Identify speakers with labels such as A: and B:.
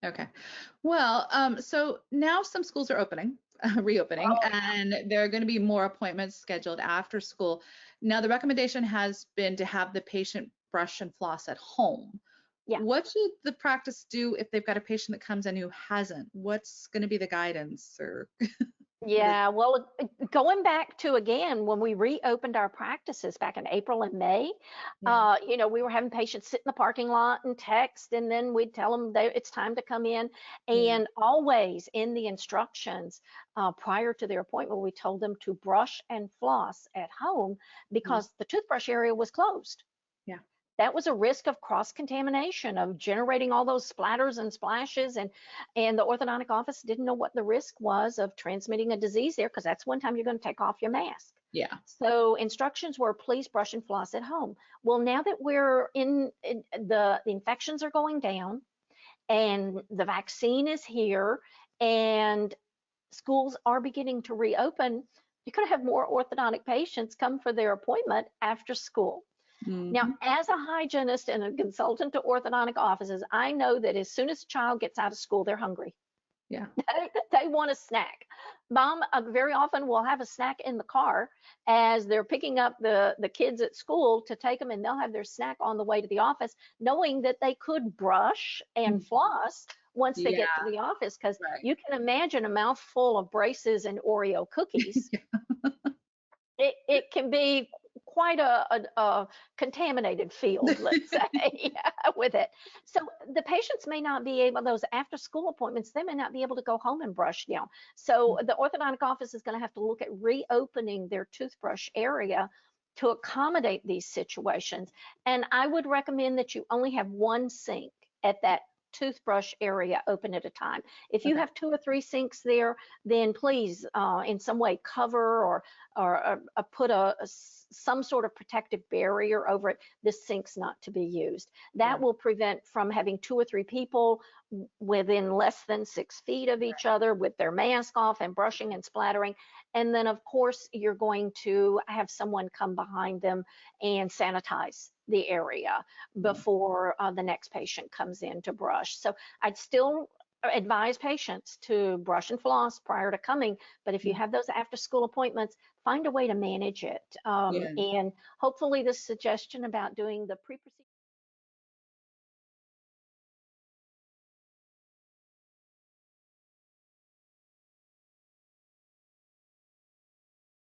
A: Okay. Well, so now some schools are reopening,
B: Oh,
A: and there are going to be more appointments scheduled after school. Now, the recommendation has been to have the patient brush and floss at home.
B: yeah.
A: What should the practice do if they've got a patient that comes in who hasn't? What's going to be the guidance or the,
B: Yeah, well, going back to again when we reopened our practices back in April and May,
A: yeah.
B: we were having patients sit in the parking lot and text, and then we'd tell them that it's time to come in.
A: Yeah.
B: And always in the instructions prior to their appointment, we told them to brush and floss at home
A: Mhm.
B: because the toothbrush area was closed.
A: Yeah.
B: That was a risk of cross-contamination, of generating all those splatters and splashes, and the orthodontic office didn't know what the risk was of transmitting a disease there, because that's one time you're going to take off your mask.
A: Yeah.
B: So instructions were, please brush and floss at home. Well, now that we're in the infections are going down and the vaccine is here and schools are beginning to reopen, you're going to have more orthodontic patients come for their appointment after school. Now,
A: Hmm.
B: as a hygienist and a consultant to orthodontic offices, I know that as soon as a child gets out of school, they're hungry.
A: Yeah.
B: They want a snack. Mom very often will have a snack in the car as they're picking up the kids at school to take them, and they'll have their snack on the way to the office, knowing that they could brush and
A: Mhm.
B: floss once they get to
A: Yeah.
B: the office, because
A: Right.
B: you can imagine a mouthful of braces and Oreo cookies. It can be quite a contaminated field, let's say, with it. So the patients may not be able, those after school appointments, they may not be able to go home and brush now. So the orthodontic office is going to have to look at reopening their toothbrush area to accommodate these situations. And I would recommend that you only have one sink at that toothbrush area open at a time. If you
A: Okay.
B: have 2 or 3 sinks there, then please in some way cover or put some sort of protective barrier over it. This sink's not to be used. That
A: Yeah.
B: will prevent from having 2 or 3 people within less than 6 feet of each other with their mask off and brushing and splattering. And then, of course, you're going to have someone come behind them and sanitize the area
A: Yeah.
B: before the next patient comes in to brush. So I'd still advise patients to brush and floss prior to coming, but if you
A: Mhm.
B: have those after school appointments, find a way to manage it.
A: Yeah.
B: And hopefully this suggestion about doing the pre-procedure